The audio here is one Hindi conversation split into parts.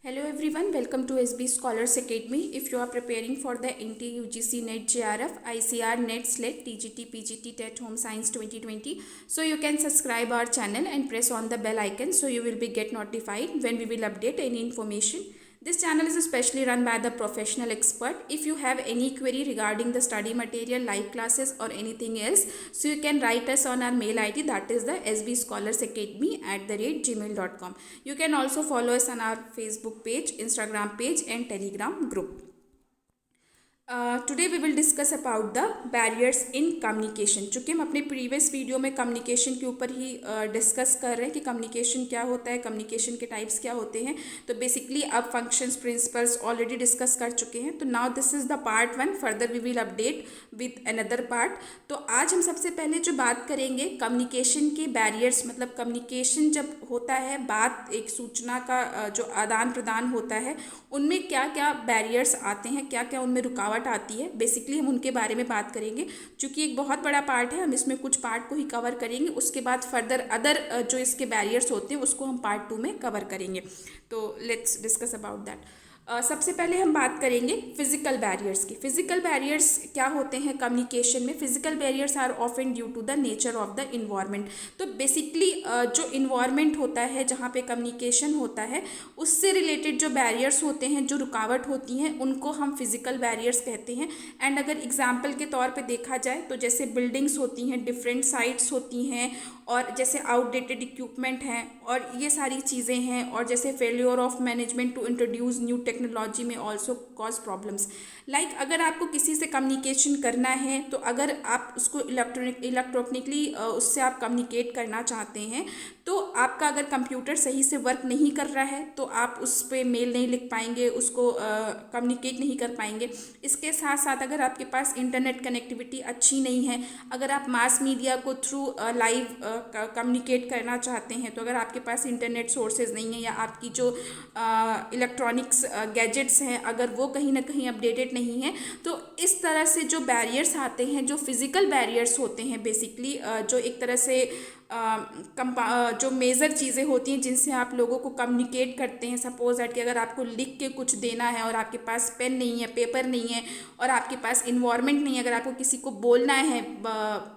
Hello everyone, welcome to SB Scholars Academy. If you are preparing for the NT UGC NET JRF, ICR NET SLET TGT PGT TET Home Science 2020, so you can subscribe our channel and press on the bell icon so you will be get notified when we will update any information. This channel is especially run by the professional expert. If you have any query regarding the study material, live classes or anything else, so you can write us on our mail ID, that is the sbscholarsacademy@gmail.com. You can also follow us on our Facebook page, Instagram page and Telegram group. Today we will discuss about the barriers in communication. चूँकि हम अपने प्रीवियस वीडियो में कम्युनिकेशन के ऊपर ही डिस्कस कर रहे हैं कि कम्युनिकेशन क्या होता है, कम्युनिकेशन के टाइप्स क्या होते हैं, तो बेसिकली अब फंक्शंस प्रिंसिपल्स ऑलरेडी डिस्कस कर चुके हैं। तो now this is the part 1, further we will update with another part. तो आज हम सबसे पहले जो बात करेंगे कम्युनिकेशन के बैरियर्स, मतलब कम्युनिकेशन जब होता है, बात एक सूचना का जो आदान प्रदान होता है, उनमें क्या क्या बैरियर्स आते हैं, क्या क्या उनमें रुकावट आती है, बेसिकली हम उनके बारे में बात करेंगे। क्योंकि एक बहुत बड़ा पार्ट है, हम इसमें कुछ पार्ट को ही कवर करेंगे, उसके बाद फर्दर अदर जो इसके बैरियर्स होते हैं उसको हम पार्ट 2 में कवर करेंगे। तो लेट्स डिस्कस अबाउट दैट। सबसे पहले हम बात करेंगे फिजिकल बैरियर्स की। फिजिकल बैरियर्स क्या होते हैं कम्युनिकेशन में? Physical barriers are often due to the nature of the environment. तो बेसिकली जो इन्वायरमेंट होता है जहाँ पे कम्युनिकेशन होता है, उससे रिलेटेड जो बैरियर्स होते हैं, जो रुकावट होती हैं, उनको हम फिजिकल बैरियर्स कहते हैं। एंड अगर एग्जाम्पल के तौर पे देखा जाए तो जैसे बिल्डिंग्स होती हैं, डिफरेंट साइट्स होती हैं, और जैसे आउटडेटेड इक्विपमेंट हैं, और ये सारी चीज़ें हैं, और जैसे failure of management to introduce new technology में ऑल्सो कॉज प्रॉब्लम्स। लाइक अगर आपको किसी से कम्युनिकेशन करना है, तो अगर आप उसको इलेक्ट्रॉनिकली उससे आप कम्युनिकेट करना चाहते हैं, तो आपका अगर कंप्यूटर सही से वर्क नहीं कर रहा है तो आप उस पर मेल नहीं लिख पाएंगे, उसको कम्युनिकेट नहीं कर पाएंगे। इसके साथ साथ अगर आपके पास इंटरनेट कनेक्टिविटी अच्छी नहीं है, अगर आप मास मीडिया को थ्रू लाइव कम्युनिकेट करना चाहते हैं, तो अगर आपके पास इंटरनेट सोर्सेज नहीं है, या आपकी जो इलेक्ट्रॉनिक्स गैजेट्स हैं अगर वो कहीं ना कहीं अपडेटेड नहीं है, तो इस तरह से जो बैरियर्स आते हैं, जो फिज़िकल बैरियर्स होते हैं, बेसिकली जो एक तरह से जो मेजर चीज़ें होती हैं जिनसे आप लोगों को कम्युनिकेट करते हैं। सपोज दैट कि अगर आपको लिख के कुछ देना है और आपके पास पेन नहीं है, पेपर नहीं है, और आपके पास इन्वायरमेंट नहीं है, अगर आपको किसी को बोलना है,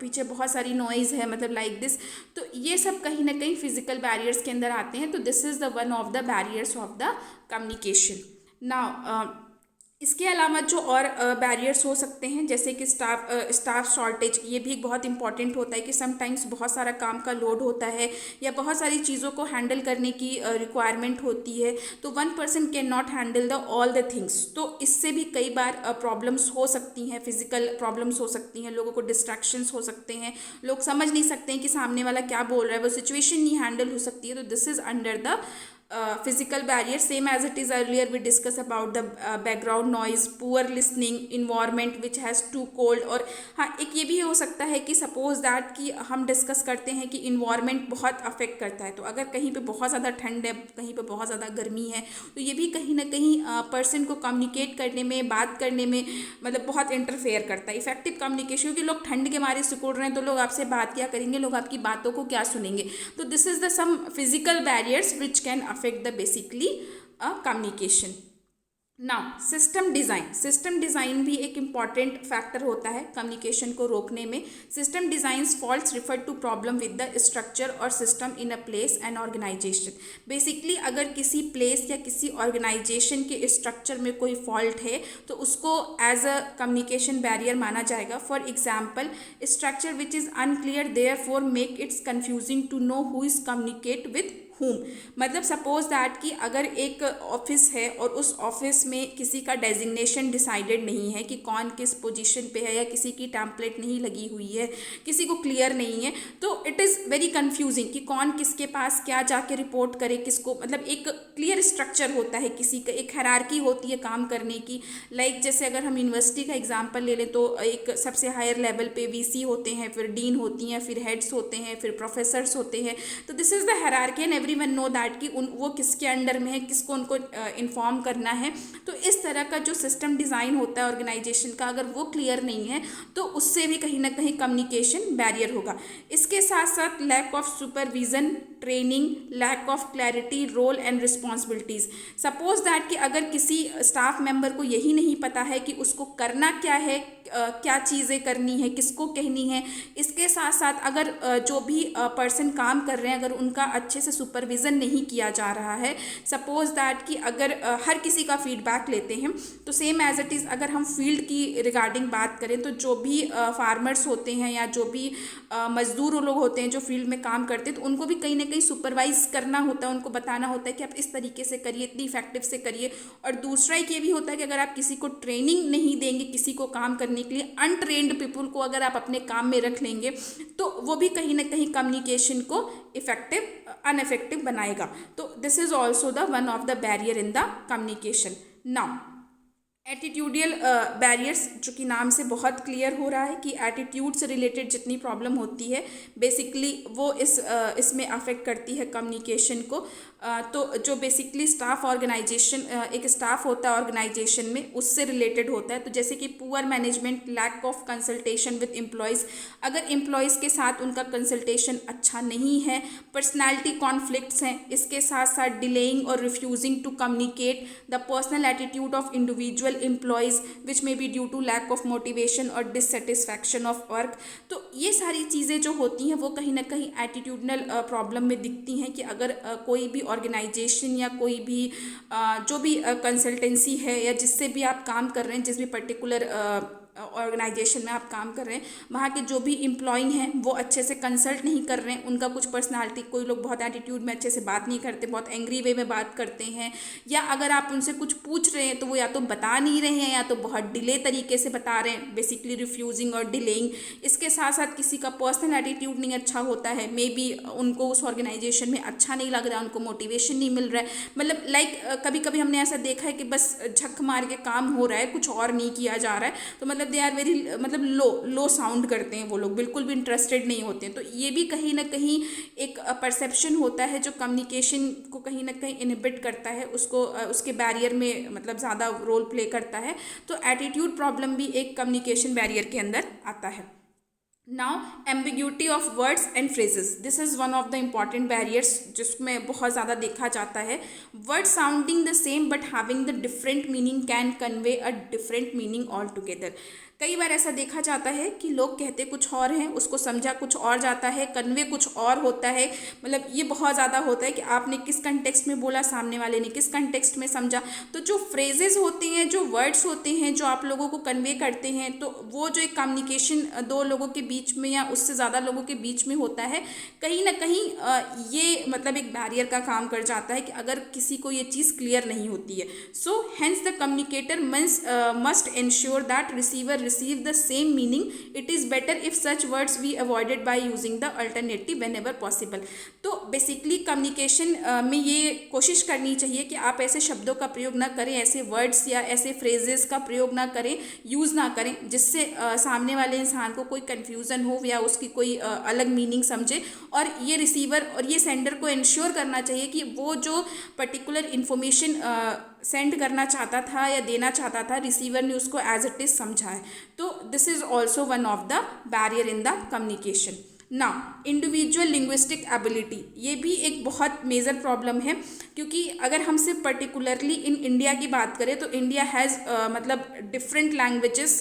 पीछे बहुत सारी नॉइज़ है, मतलब लाइक दिस, तो ये सब कहीं ना कहीं फिजिकल बैरियर्स के अंदर आते हैं। तो this is the one of the barriers of the communication. Now इसके अलावा जो और बैरियर्स हो सकते हैं, जैसे कि स्टाफ शॉर्टेज, ये भी बहुत इंपॉर्टेंट होता है कि समटाइम्स बहुत सारा काम का लोड होता है, या बहुत सारी चीज़ों को हैंडल करने की रिक्वायरमेंट होती है, तो one person can not handle the all the things. तो इससे भी कई बार प्रॉब्लम्स हो सकती हैं, फिजिकल प्रॉब्लम्स हो सकती हैं, लोगों को डिस्ट्रैक्शंस हो सकते हैं, लोग समझ नहीं सकते हैं कि सामने वाला क्या बोल रहा है, वो सिचुएशन नहीं हैंडल हो सकती है। तो this is under the physical barrier, same as it is earlier we discuss about the background noise, poor listening, environment which has too cold। और हाँ, एक ये भी हो सकता है कि सपोज दैट कि हम डिस्कस करते हैं कि इन्वायरमेंट बहुत अफेक्ट करता है, तो अगर कहीं पे बहुत ज़्यादा ठंड है, कहीं पे बहुत ज़्यादा गर्मी है, तो ये भी कहीं ना कहीं पर्सन को कम्युनिकेट करने में, बात करने में मतलब बहुत इंटरफेयर करता है। इफेक्टिव कम्युनिकेशन, क्योंकि लोग ठंड के मारे सिकुड़ रहे हैं, तो लोग आपसे बात क्या करेंगे, लोग आपकी बातों को क्या सुनेंगे। तो this is the some physical barriers which can affect the basically communication। Now system design भी एक इम्पॉर्टेंट फैक्टर होता है कम्युनिकेशन को रोकने में। System designs faults refer to problem with the structure और system in a place and organization. Basically अगर किसी प्लेस या किसी ऑर्गेनाइजेशन के स्ट्रक्चर में कोई फॉल्ट है, तो उसको एज अ कम्युनिकेशन बैरियर माना जाएगा। For example, structure which is unclear therefore make it's confusing to know who is communicate with whom। मतलब सपोज दैट कि अगर एक ऑफिस है और उस ऑफिस में किसी का डेजिग्नेशन डिसाइडेड नहीं है कि कौन किस पोजीशन पे है, या किसी की टैम्पलेट नहीं लगी हुई है, किसी को क्लियर नहीं है, तो इट इज़ वेरी कंफ्यूजिंग कि कौन किसके पास क्या जाके रिपोर्ट करे, किसको, मतलब एक क्लियर स्ट्रक्चर होता है, किसी का एक हायरार्की होती है काम करने की। लाइक जैसे अगर हम यूनिवर्सिटी का एग्जाम्पल ले लें, तो एक सबसे हायर लेवल पे वीसी होते हैं, फिर डीन होती हैं, फिर हेड्स होते हैं, फिर प्रोफेसर्स होते हैं। तो this is the hierarchy and everyone know that कि वो किसके अंडर में है, किसको उनको इन्फॉर्म करना है। तो इस तरह का जो सिस्टम डिज़ाइन होता है ऑर्गेनाइजेशन का, अगर वो क्लियर नहीं है तो उससे भी कहीं ना कहीं कम्युनिकेशन बैरियर होगा। इसके साथ साथ lack of supervision, training, lack of clarity, role and responsibilities. Suppose that कि अगर किसी स्टाफ मेंबर को यही नहीं पता है कि उसको करना क्या है, क्या चीज़ें करनी है, किसको कहनी है। इसके साथ साथ अगर जो भी पर्सन काम कर रहे हैं अगर उनका अच्छे से सुपरविज़न नहीं किया जा रहा है, सपोज दैट कि अगर हर किसी का फीडबैक लेते हैं तो सेम एज इट इज़ अगर हम फील्ड की रिगार्डिंग बात करें तो जो भी फार्मर्स होते हैं या जो भी मजदूर लोग होते हैं जो फील्ड में काम करते हैं, तो उनको भी कहीं ना कहीं सुपरवाइज करना होता है, उनको बताना होता है कि आप इस तरीके से करिए, इतनी इफेक्टिव से करिए। और दूसरा एक ये भी होता है कि अगर आप किसी को ट्रेनिंग नहीं देंगे किसी को काम करने के लिए, अनट्रेन्ड पीपल को अगर आप अपने काम में रख लेंगे तो वो भी कहीं ना कहीं कम्युनिकेशन को इफेक्टिव अनइफेक्टिव बनाएगा। तो this is also the one of the barrier in the communication. Now attitudinal barriers, जो कि नाम से बहुत क्लियर हो रहा है कि एटीट्यूड से रिलेटेड जितनी प्रॉब्लम होती है बेसिकली वो इसमें अफेक्ट करती है कम्युनिकेशन को। तो जो बेसिकली स्टाफ ऑर्गेनाइजेशन, एक स्टाफ होता है ऑर्गेनाइजेशन में, उससे रिलेटेड होता है। तो जैसे कि poor management, lack of consultation with employees, अगर एम्प्लॉयज़ के साथ उनका कंसल्टेशन अच्छा नहीं है, पर्सनैलिटी कॉन्फ्लिक्ट्स हैं, इसके साथ साथ डिलेइंग और refusing to communicate, the personal attitude of individual employees which may be due to lack of motivation और डिससेटिस्फैक्शन ऑफ वर्क। तो ये सारी चीज़ें जो होती हैं वो कहीं ना कहीं एटीट्यूडनल प्रॉब्लम में दिखती हैं कि अगर कोई भी ऑर्गेनाइजेशन या कोई भी जो भी कंसल्टेंसी है या जिससे भी आप काम कर रहे हैं, जिस भी पर्टिकुलर ऑर्गेनाइजेशन में आप काम कर रहे हैं, वहाँ के जो भी एम्प्लॉई हैं वो अच्छे से कंसल्ट नहीं कर रहे हैं, उनका कुछ पर्सनालिटी, कोई लोग बहुत एटीट्यूड में अच्छे से बात नहीं करते, बहुत एंग्री वे में बात करते हैं, या अगर आप उनसे कुछ पूछ रहे हैं तो वो या तो बता नहीं रहे हैं या तो बहुत डिले तरीके से बता रहे हैं, बेसिकली रिफ्यूजिंग और डिलेइंग। इसके साथ साथ किसी का पर्सनल एटीट्यूड नहीं अच्छा होता है, मे बी उनको उस ऑर्गेनाइजेशन में अच्छा नहीं लग रहा है, उनको मोटिवेशन नहीं मिल रहा है, मतलब लाइक कभी कभी हमने ऐसा देखा है कि बस झक मार के काम हो रहा है, कुछ और नहीं किया जा रहा है, तो मतलब दे आर वेरी मतलब लो साउंड करते हैं वो लोग, बिल्कुल भी इंटरेस्टेड नहीं होते हैं। तो ये भी कहीं ना कहीं एक परसेप्शन होता है जो कम्युनिकेशन को कहीं ना कहीं इनहिबिट करता है, उसको उसके बैरियर में मतलब ज़्यादा रोल प्ले करता है। तो एटीट्यूड प्रॉब्लम भी एक कम्युनिकेशन बैरियर के अंदर आता है। Now ambiguity of words and phrases, this is one of the important barriers जिसमें बहुत ज़्यादा देखा जाता है। Word sounding the same but having the different meaning can convey a different meaning all together. कई बार ऐसा देखा जाता है कि लोग कहते कुछ और हैं, उसको समझा कुछ और जाता है, कन्वे कुछ और होता है। मतलब ये बहुत ज़्यादा होता है कि आपने किस कंटेक्स्ट में बोला, सामने वाले ने किस कंटेक्स्ट में समझा। तो जो फ्रेजेस होते हैं, जो वर्ड्स होते हैं जो आप लोगों को कन्वे करते हैं, तो वो जो एक कम्युनिकेशन दो लोगों के बीच में या उससे ज़्यादा लोगों के बीच में होता है, कहीं ना कहीं ये मतलब एक बैरियर का काम कर जाता है कि अगर किसी को ये चीज़ क्लियर नहीं होती है। So hence the communicator must ensure that receiver receive the same meaning. It is better if such words be avoided by using the alternative whenever possible. तो बेसिकली कम्युनिकेशन में ये कोशिश करनी चाहिए कि आप ऐसे शब्दों का प्रयोग ना करें, ऐसे वर्ड्स या ऐसे फ्रेजेस का प्रयोग ना करें, यूज़ ना करें जिससे सामने वाले इंसान को कोई कन्फ्यूज़न हो या उसकी कोई अलग मीनिंग समझे। और ये रिसीवर और ये सेंडर को इंश्योर करना चाहिए कि वो जो पर्टिकुलर इन्फॉर्मेशन सेंड करना चाहता था या देना चाहता था, रिसीवर ने उसको एज इट इज़ समझा है। तो this is also one of the barrier in the communication. Now individual linguistic ability, ये भी एक बहुत मेजर प्रॉब्लम है, क्योंकि अगर हम सिर्फ पर्टिकुलरली इन इंडिया की बात करें तो इंडिया हैज़ मतलब डिफरेंट लैंग्वेजेस,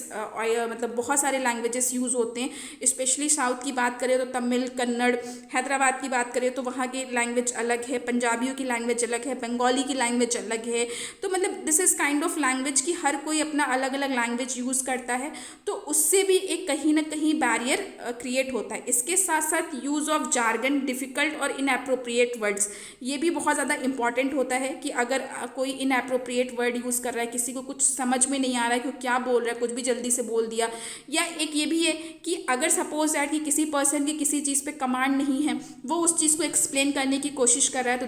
मतलब बहुत सारे लैंग्वेजेस यूज़ होते हैं। स्पेशली साउथ की बात करें तो तमिल, कन्नड़, हैदराबाद की बात करें तो वहाँ की लैंग्वेज अलग है, पंजाबियों की लैंग्वेज अलग है, बंगाली की लैंग्वेज अलग है। तो मतलब this is kind of language कि हर कोई अपना अलग अलग लैंग्वेज यूज़ करता है, तो उससे भी एक कहीं ना कहीं बैरियर क्रिएट होता है। इसके साथ साथ यूज़ ऑफ जार्गन, डिफ़िकल्ट और इनएप्रोप्रिएट वर्ड्स, ये भी बहुत ज़्यादा इंपॉर्टेंट होता है कि अगर कोई इनएप्रोप्रिएट वर्ड यूज़ कर रहा है, किसी को कुछ समझ में नहीं आ रहा है कि क्या बोल रहा है, कुछ भी जल्दी से बोल दिया। या एक ये भी है कि अगर सपोज दैट कि किसी पर्सन की किसी चीज़ पे कमांड नहीं है, वो उस चीज़ को एक्सप्लेन करने की कोशिश कर रहा है, तो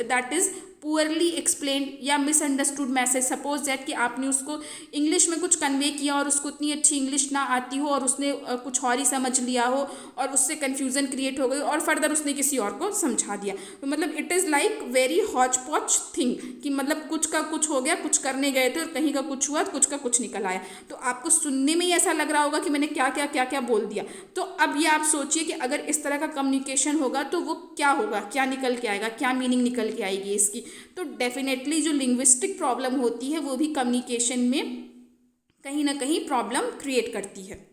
दैट इज़ पुअरली एक्सप्लेन या मिसअंडरस्टूड मैसेज, सपोज दैट कि आपने उसको इंग्लिश में कुछ कन्वे किया और उसको उतनी अच्छी इंग्लिश ना आती हो और उसने कुछ और ही समझ लिया हो और उससे कन्फ्यूज़न क्रिएट हो गई और फर्दर उसने किसी और को समझा दिया। तो मतलब it is like very Hooch पॉच थिंग कि मतलब कुछ का कुछ हो गया, कुछ करने गए थे और कहीं का कुछ हुआ, कुछ का कुछ निकल आया। तो आपको सुनने में ही ऐसा लग रहा होगा कि मैंने क्या क्या क्या क्या बोल दिया। तो अब ये आप सोचिए कि अगर इस तरह का कम्युनिकेशन होगा तो वो क्या होगा, क्या निकल के आएगा, क्या मीनिंग निकल के आएगी इसकी। तो डेफिनेटली जो लिंग्विस्टिक प्रॉब्लम होती है वो भी कम्युनिकेशन में कहीं ना कहीं प्रॉब्लम क्रिएट करती है।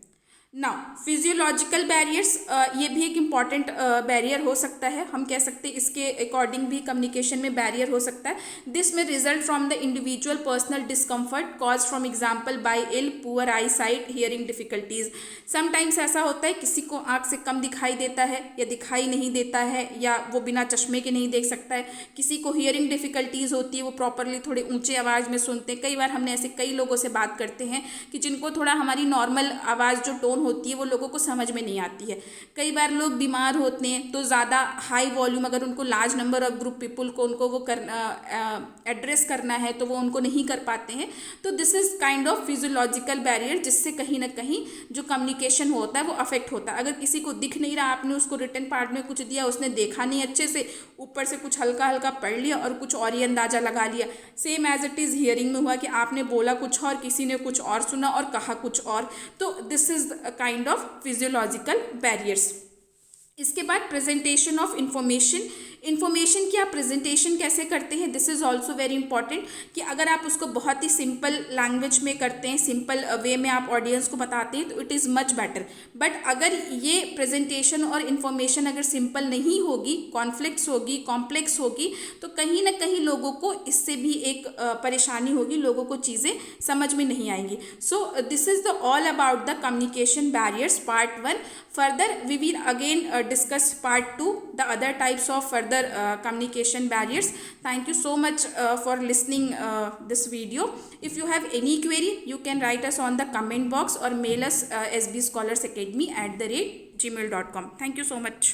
नाउ फिजियोलॉजिकल बैरियर्स, ये भी एक इम्पॉर्टेंट बैरियर हो सकता है। हम कह सकते हैं इसके अकॉर्डिंग भी कम्युनिकेशन में बैरियर हो सकता है। दिस में result from the individual personal discomfort cause from example by ill poor eyesight hearing difficulties. Sometimes ऐसा होता है किसी को आँख से कम दिखाई देता है या दिखाई नहीं देता है या वो बिना चश्मे के नहीं देख सकता है। किसी को हियरिंग डिफिकल्टीज़ होती है, वो प्रॉपरली थोड़े ऊँचे आवाज़ में सुनते हैं। कई बार हमने ऐसे कई लोगों से बात करते हैं कि जिनको थोड़ा हमारी नॉर्मल आवाज़ जो टोन होती है वो लोगों को समझ में नहीं आती है। कई बार लोग बीमार होते हैं तो ज़्यादा हाई वॉल्यूम, अगर उनको large number of group people को उनको वो एड्रेस करना है तो वो उनको नहीं कर पाते हैं। तो this is kind of physiological barrier जिससे कहीं ना कहीं जो कम्युनिकेशन होता है वो अफेक्ट होता है। अगर किसी को दिख नहीं रहा, आपने उसको रिटन पार्ट में कुछ दिया, उसने देखा नहीं अच्छे से, ऊपर से कुछ हल्का हल्का पढ़ लिया और कुछ और ही अंदाज़ा लगा लिया। Same as it is hearing में हुआ कि आपने बोला कुछ और, किसी ने कुछ और सुना और कहा कुछ और। तो this is kind of physiological barriers. इसके बाद प्रेजेंटेशन ऑफ इंफॉर्मेशन की आप प्रेजेंटेशन कैसे करते हैं, this is also very important कि अगर आप उसको बहुत ही सिंपल लैंग्वेज में करते हैं, सिंपल वे में आप ऑडियंस को बताते हैं तो it is much better. But अगर ये प्रेजेंटेशन और इन्फॉर्मेशन अगर सिंपल नहीं होगी, कॉन्फ्लिक्ट्स होगी, कॉम्प्लेक्स होगी, तो कहीं ना कहीं लोगों को इससे भी एक परेशानी होगी, लोगों को चीज़ें समझ में नहीं आएंगी। So this is the all about the communication barriers part 1. Further, we will again discuss part 2, the other types of further communication barriers. Thank you so much for listening this video. If you have any query, you can write us on the comment box or mail us sbscholarsacademy@gmail.com. Thank you so much.